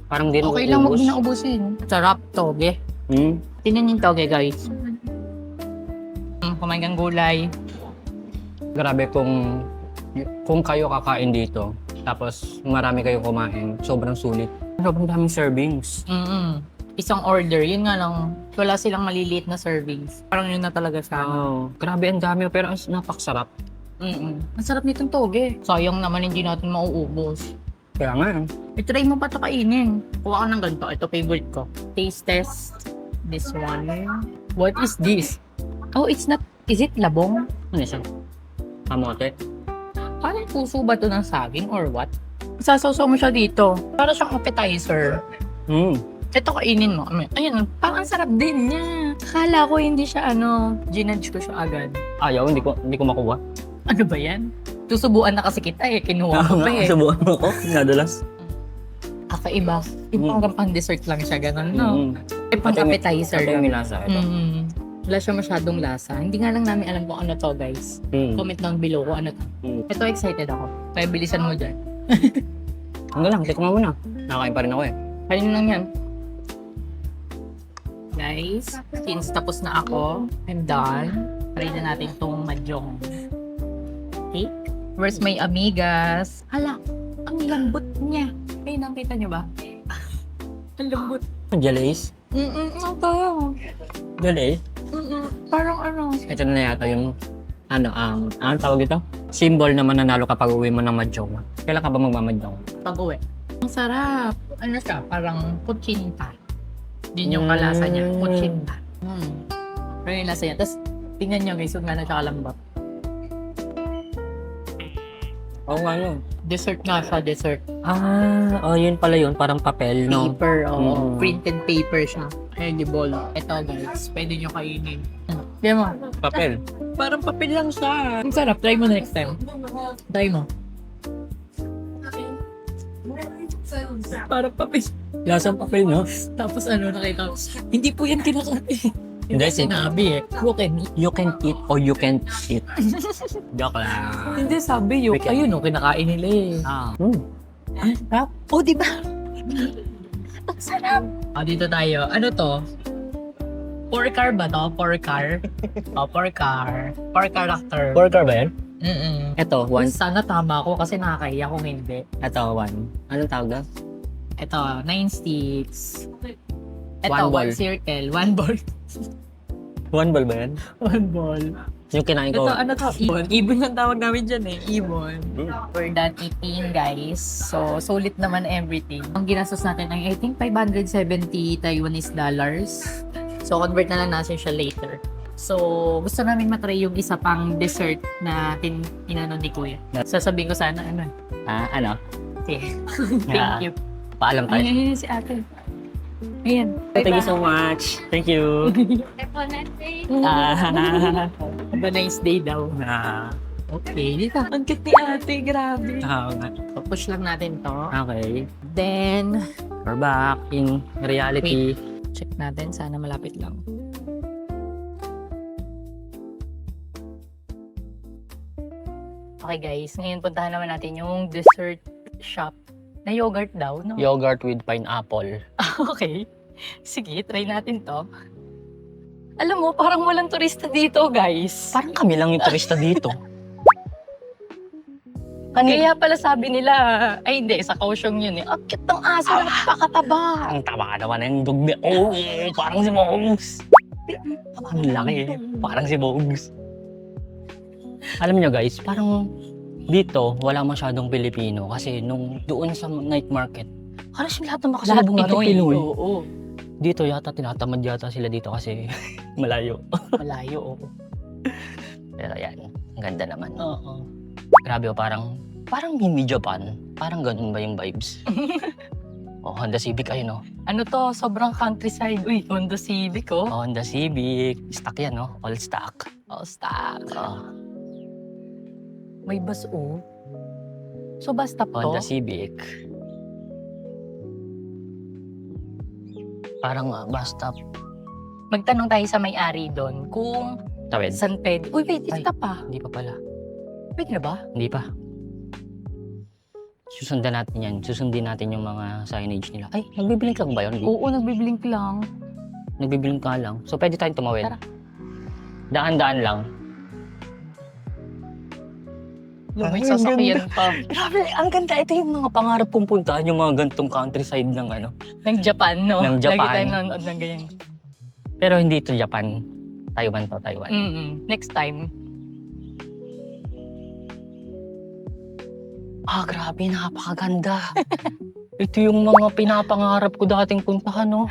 Parang di Okay lang, huwag mo na ubusin. Sarap, toge. Hmm? Tingnan yung toge, guys. Kumain kang gulay. Grabe kung kayo kakain dito, tapos marami kayong kumain, sobrang sulit. Sobrang daming servings. Isang order, yun nga lang, wala silang maliliit na servings. Parang yun na talaga sa Wow. Grabe, ang dami, pero napakasarap. Ang sarap nitong toge. Sayang naman hindi natin mauubos. Kaya nga, I-try mo pa ito kainin. Kuha ka ng ganito. Ito favorite ko. Taste test. This one. What is this? Oh, it's not. Is it labong? ano siya? Kamote. Parang puso ba ito ng saging or what? Sasawsaw mo siya dito. Para siyang appetizer. Ito kainin mo. Ayun, parang sarap din niya. Akala ko hindi siya ginudge ko siya agad. Ayaw, hindi ko makuha. Ano ba yan? Susubuan na kasi kita kinuha ko pa Subuhan mo ko, nadalas. Kakaiba. Yung hanggang pang dessert lang siya, ganun, no? Pang appetizer Ito lang. yung lasa. Ito. Wala siya masyadong lasa. Hindi nga lang namin alam kung ano to, guys. Comment down below kung ano to. Ito, excited ako. Kaya bilisan mo dyan. Hanggang lang, tikman mo na. Nakakain pa rin ako eh. Kainin lang yan. Guys, since tapos na ako, I'm done. Try na natin tong mahjong cake. Where's my amigas? Hala, ang lambot niya. Ay, nakita niyo ba? Ang lambot. Jalays? Ito. Jalays? Parang Ito na yata yung anong tawag ito? Symbol na mananalo kapag uwi mo ng mahjong. Kailan ka ba magmamahjong? pag-uwi. Ang sarap. Ano siya? Parang kutsinta. Yun yung kalasa niya. Kutsinta. Pero yung lasa niya. Tapos, tingnan niyo guys, kung gano'n siya kalambot. Oo nga, no. Dessert nga siya, dessert. Yun pala yun. Parang papel, no? Paper, printed paper siya. Edible. Ito guys, pwede nyo kainin. Di mo? Papel. Parang papel lang siya. Ang sarap. Try mo next time. Try mo. Parang papel. Lasang papel, no? Tapos ano, nakita ko, hindi po yan kinakain. Hindi, Sinabi eh, you can eat or you can't eat. Joke lang. Hindi, sabi yun. Wait, Ayun, kinakain nila eh. Ah. Oh, di ba? Ang sarap. Dito tayo. Ano to? Four car ba to? Four car? Four car. Four character. Burger ba yan? Mm-mm. Ito, Uy, one. sana tama ako kasi nakakahiya kung hindi. Ito, one. Anong tawag doon? Ito, 9 sticks. Ito, One ball. 1 circle. 1 ball. One ball ba yan? 1 ball. Yung kinain ko. Ito, ano to? Ibon. Ibon ang tawag namin dyan eh. Ibon. We're done eating, guys. So, sulit naman everything. Ang ginastos natin ay, I think, 570 Taiwanese dollars. So, convert na lang natin siya later. So, gusto namin matry yung isa pang dessert na inano ni Kuya. Sasabihin ko sana, ano. Ano? Okay. Ah, Thank you. Paalam tayo. Ay, si ate. Ayan. Thank you so much. Thank you. Have a nice day daw. Okay, dito. Ang cute ni ate, grabe. So, push lang natin to. Okay. Then, We're back in reality. check natin. Sana malapit lang. Okay guys, ngayon puntahan naman natin yung dessert shop na yogurt daw, no? Yogurt with pineapple. Okay. Sige, try natin to. Alam mo, parang walang turista dito, guys. Parang kami lang yung turista dito. Kaya pala sabi nila, ay hindi, sa Kaohsiung yun eh. Ang cute ng aso, napakataba. Ang taba naman ng dugme. Oh, parang si Bogs. Ang laki. Parang si Bogs. Alam nyo guys, parang dito wala masyadong Pilipino kasi nung doon sa night market, halos lahat ng makasalubong natin Pinoy. Oo, Dito yata tinatamad yata sila dito kasi malayo. malayo, oo. Pero yan, ang ganda naman. Oo. Grabe, parang mini Japan. Parang ganun ba yung vibes? Oh, Honda Civic ayun, no? Ano to, sobrang countryside. Uy, Honda Civic, oh. Honda Civic. Stock yan, no? All stock. Oh, stock. Oh, May bus, oh. So, bus stop to? Honda Civic. Parang bus stop. Magtanong tayo sa may-ari doon kung Tawid. saan pwede. Uy, wait, Ay. stop pa. Hindi pa pala. Pwede na ba? Hindi pa. Susundan natin yan. Susundin natin yung mga signage nila. Ay, nagbiblink lang ba yun? Oo, nagbiblink lang. Nagbiblink ka lang. So, pwede tayong tumawid. Tara. Daan-daan lang. May Ay, ang sasakyan pa. Grabe, ang ganda. Ito yung mga pangarap kong puntahan, yung mga gantong countryside ng ano. Ng Japan, no? Ng Japan. Lagi tayo nanonood ng ganyan. Pero hindi ito Japan. Taiwan to, Taiwan. Next time. Grabe, napakaganda. Ito yung mga pinapangarap ko dating puntahan, no?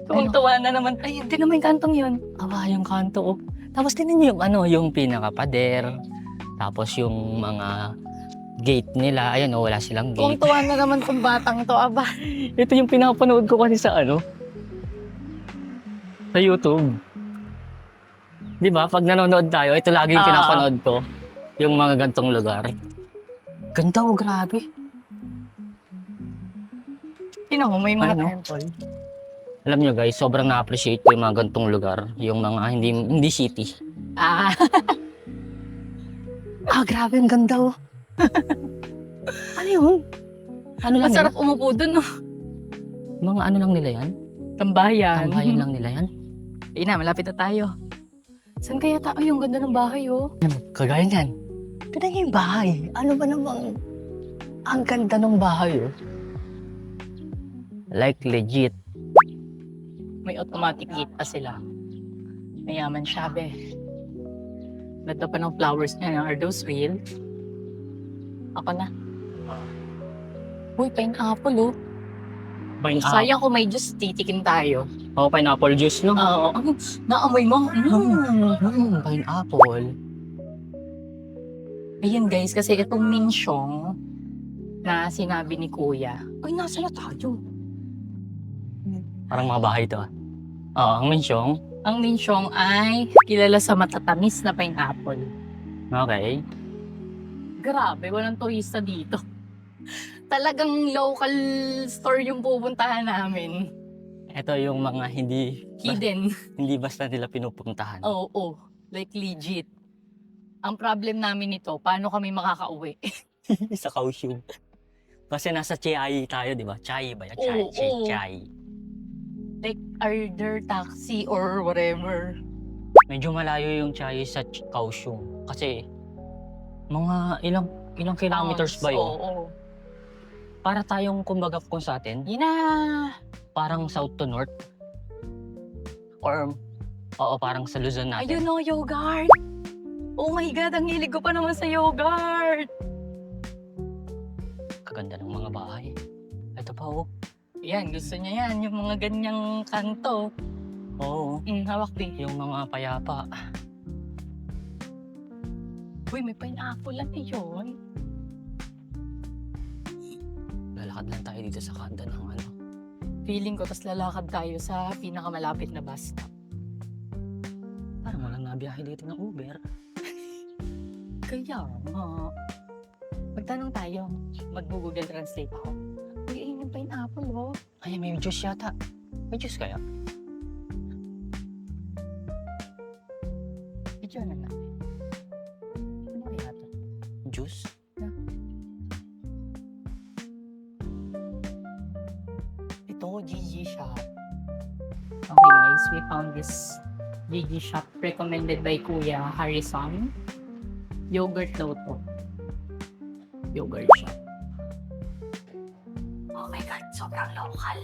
Tuwang-tuwa na naman. Ay, hindi naman yung kantong yun. Yung kanto. Oh. Tapos tingnan niyo yung ano, yung pinaka-pader. Tapos yung mga gate nila. Ayun, wala silang gate. Tuwang-tuwa na naman tong batang to, aba. Ito yung pinapanood ko kasi sa ano? Sa YouTube. Di ba? Pag nanonood tayo, ito lagi yung pinapanood ko. Yung mga gantong lugar. Ganda, grabe. Tingnan mo, may mga Ano? temple. Alam nyo guys, sobrang na-appreciate ko yung mga gantong lugar. Yung mga hindi city. Grabe, ang ganda oh. Ano yun? Ano lang Masarap umupo dun, no? yan? Mga ano lang nila yan? Tambayan. Tambayan lang nila yan? Ina, malapit na tayo. Saan kaya tayo? Yung ganda ng bahay, oh. Kagaya niyan. Tignan niyo yung bahay. Ano ba namang... Ang ganda ng bahay, oh. Like, legit. May automatic gate pa sila. Mayaman siya, be. Ganda pa ng flowers niya. Are those real? Ako na. Uy, pineapple, oh. Pineapple. Sayang kung may juice, titikin tayo. Pineapple juice, no? Oo. Naamoy mo. Pineapple. Ayun guys, kasi itong minsyong na sinabi ni Kuya. Ay, nasa na tayo? Parang mga bahay to. Ang mensyong. Ang minsyong ay kilala sa matatamis na pineapple. Okay. Grabe, walang turista dito. Talagang local store yung pupuntahan namin. Ito yung mga hindi Hidden. hindi basta nila pinupuntahan. Oo, like legit. Ang problem namin nito, paano kami makakauwi? Sa Kaohsiung. Kasi nasa Chiayi tayo, di ba? Chiayi ba yan? Oo, oo. Chiayi. Like, are there taxi or whatever? Medyo malayo yung Chiayi sa Kaohsiung. Kasi mga ilang kilometers ba yun? Oo. Para tayong kumbaga kung sa atin, Yun na. parang south to north. Or, oo, parang sa Luzon natin. Ayun o, yogurt. Oh my God, ang hilig ko pa naman sa yogurt. Kaganda ng mga bahay. Ito pa, oh. Yan, gusto niya yan. Yung mga ganyang kanto. Oo, Hawak din. yung mga payapa. Uy, may pineapple lang yun. Lalakad lang tayo dito sa kanda ng ano. Feeling ko, tas lalakad tayo sa pinakamalapit na bus stop. Parang walang nabiyahe dito ng Uber. Kaya nga. Magtanong tayo. Mag-Google Translate ako. Uy, ayun yung pineapple, oh. Ay, may juice yata. May juice kaya? Video na natin. Ano kaya to? Juice? Ito, GG shop. Okay guys, we found this GG shop recommended by Kuya Harrison. Yogurt daw to. Yogurt shop. Oh my God, sobrang local.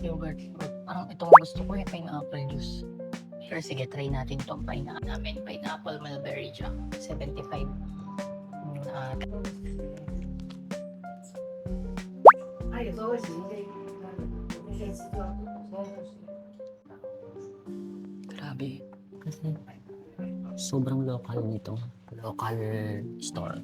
Yogurt fruit. Parang ito ang gusto ko yung pineapple juice. Pero sige, try natin itong pineapple namin. Pineapple mulberry jam. 75. Grabe. Kasi sobrang local nito. Local store.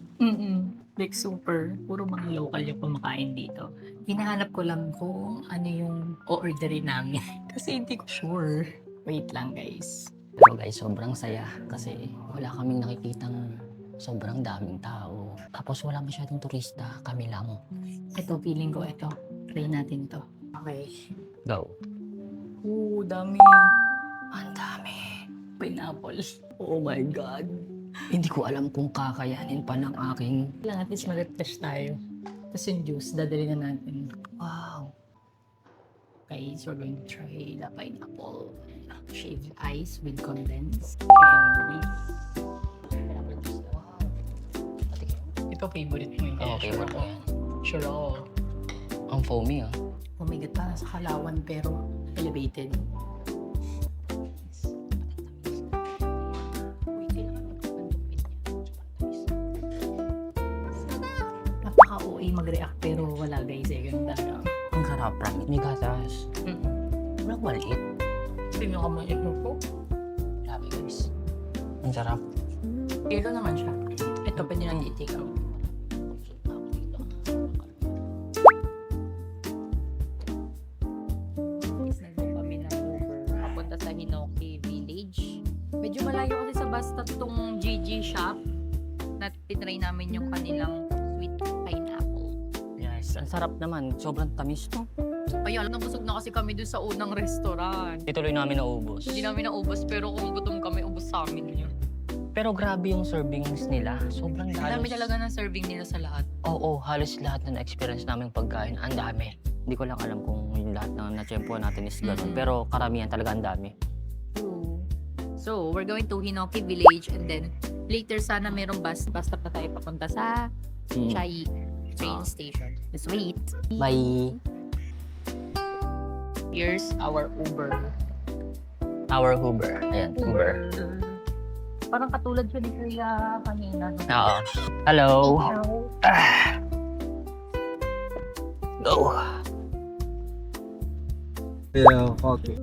Like super. Puro mga local yung kumakain dito. Hinahanap ko lang kung ano yung o-orderin namin. Kasi hindi ko sure. Wait lang guys. Pero guys, sobrang saya. Kasi wala kaming nakikitang sobrang daming tao. Tapos wala masyadong turista. Kami lang. Ito, feeling ko ito. Try natin to. Okay. Go. Dami. Ang dami. Pineapple. Oh my God. Hindi ko alam kung kakayanin pa ng aking... Kailangan at least mag-refresh tayo. Tapos yung juice, dadali na natin. Wow. Guys, we're going to try the pineapple shaved ice with condensed cherry. Pineapple juice. Wow. Ito favorite mo yun. Oo, favorite ko yan. Sure all. Ang foamy ah. Oh my God, parang sa Kalawan pero elevated. Napaka-OA mag-react pero wala guys eh. Ganun talaga. Ang sarap. May gatas. Walang maliit. Sabi mo ka mo ko. Grabe guys. Ang sarap. Kilo naman siya. Ito pwede nang i-take out. Nandun kami ng Uber papunta sa Hinoki Village. Medyo malayo kasi sa bus stop tong GG shop. Tinry namin yung kanilang sweet pineapple. Yes. Ang sarap naman. Sobrang tamis to. Ayun, nabusog na kasi kami doon sa unang restaurant. Ituloy namin naubos. Hindi namin naubos pero kung gutom kami, ubos sa amin yun. Pero grabe yung servings nila. Sobrang Ang halos. dami talaga ng serving nila sa lahat. Oo, halos lahat na na-experience namin pagkain. Ang dami. Hindi ko lang alam kung yung lahat na na-tsempo natin is gano'n. Pero karamihan talaga ang dami. So, we're going to Hinoki Village and then later sana merong bus stop na tayo papunta sa Chiayi train station. Let's wait. Bye! Here's our Uber. Our Uber. Ayan, Uber. Parang katulad siya ni Kuya kanina. Oo. Hello! Go! Yeah, okay.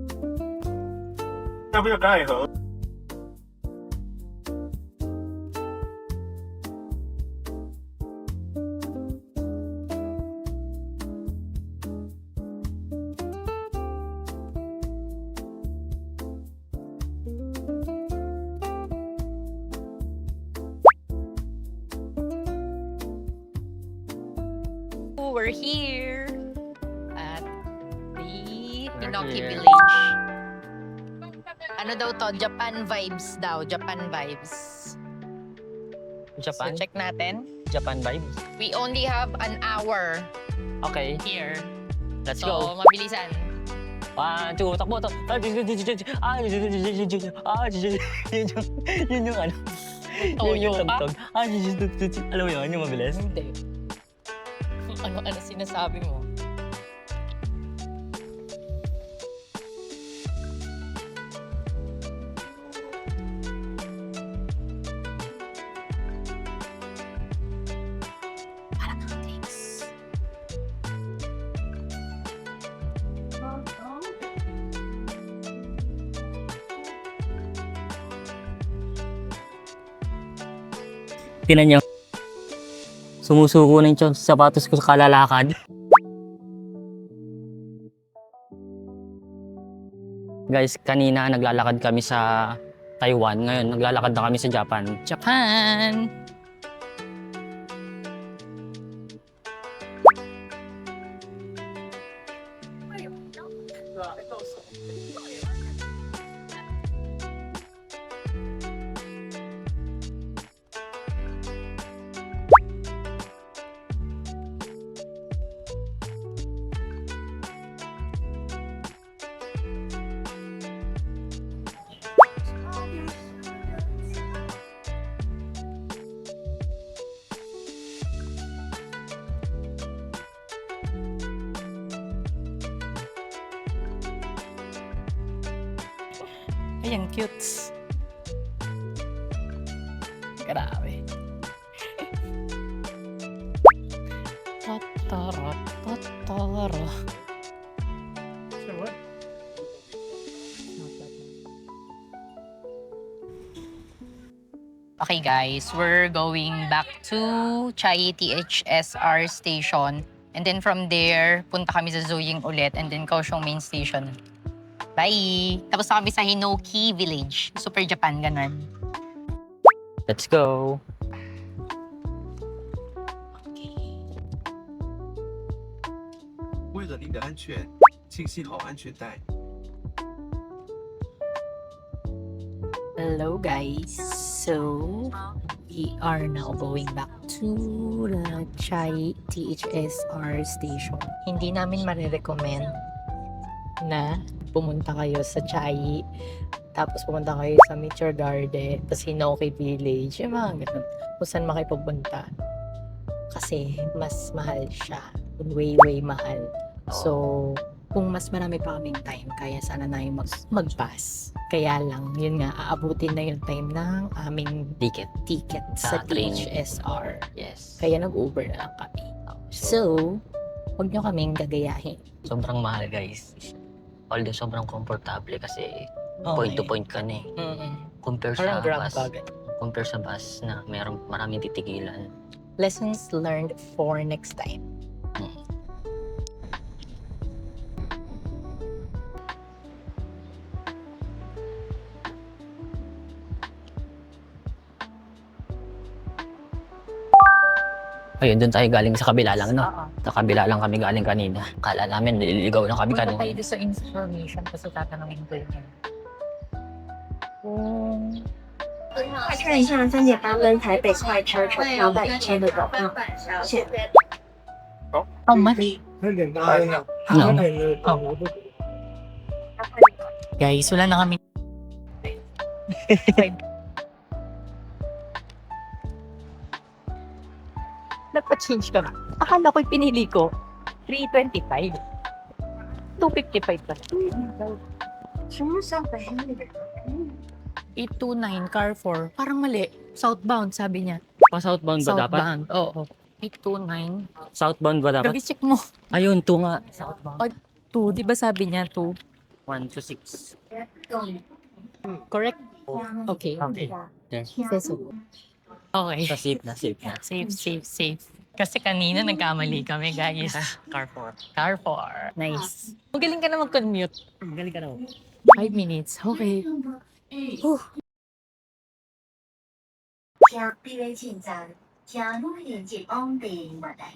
要不要盖盒？ we're here at the Hinoki here. Village. Ano daw to? Japan vibes daw. Japan vibes. Japan? So check natin. Japan vibes. We only have an hour Okay, here. let's So, go. mabilisan. 1, 2, takbo, takbo. Yun yung ano. Yun yung Toyo ka? tugtog. Alam mo yun, yung mabilis. Hindi. Ano sinasabi mo? Parang ang drinks. Tinan nyo. Sumusuko na yung sapatos ko sa kalalakad. Guys, kanina naglalakad kami sa Taiwan. Ngayon, naglalakad na kami sa Japan. Japan! Ay, ang cute. Grabe. Totoro, totoro. Okay guys, we're going back to Chai THSR station. And then from there, punta kami sa Zoying ulit. And then Kaohsiung main station. Bye! Tapos na kami sa Hinoki Village. Super Japan, ganun. Let's go! 为了您的安全，请系好安全带。 Hello guys! So, we are now going back to the Chai THSR station. Hindi namin marirecommend na pumunta kayo sa Chai, tapos pumunta kayo sa Meteor Garden, tapos Hinoki Village, yung mga ganun. Kung saan makipupunta. Kasi mas mahal siya. Way, way mahal. So, kung mas marami pa kaming time, kaya sana na yung mag-pass. Kaya lang, yun nga, aabutin na yung time ng aming ticket sa train. THSR. Yes. Kaya nag-Uber na lang kami. So, huwag nyo kaming gagayahin. Sobrang mahal, guys. Although sobrang komportable kasi point to point ka na eh. Compare sa Parang grab bus. bagay. Compare sa bus na maraming titigilan. Lessons learned for next time. Ayun, doon tayo galing sa kabila lang, no? Oo. Sa kabila lang kami galing kanina. Kala namin, nililigaw na kami Punta tayo kanina. doon sa information kasi tatanungin ko yun. Kung 确认一下3点8分台北快车车票在1天的走向线。 how much? No. Guys, wala na kami. Nagpa-change ka. Akala ko'y pinili ko. 325. 255 pa. 什么时候回来？ 829 Carrefour. Parang mali. Southbound, sabi niya. Pa-southbound ba dapat? Southbound, oo. 829. Southbound ba dapat? Gabi check mo. Ayun, 2 nga. Southbound. 2, di ba sabi niya 2? 1 to 6. Correct? Okay. Okay. Yes. Okay. Sa safe na, safe na. Safe, safe, safe. Kasi kanina nagkamali kami, guys. Carrefour. Carrefour. Nice. Magaling ka na mag-commute. Galing ka na. 5 minutes. Okay. 将 BV 进站，将路连接邦北马代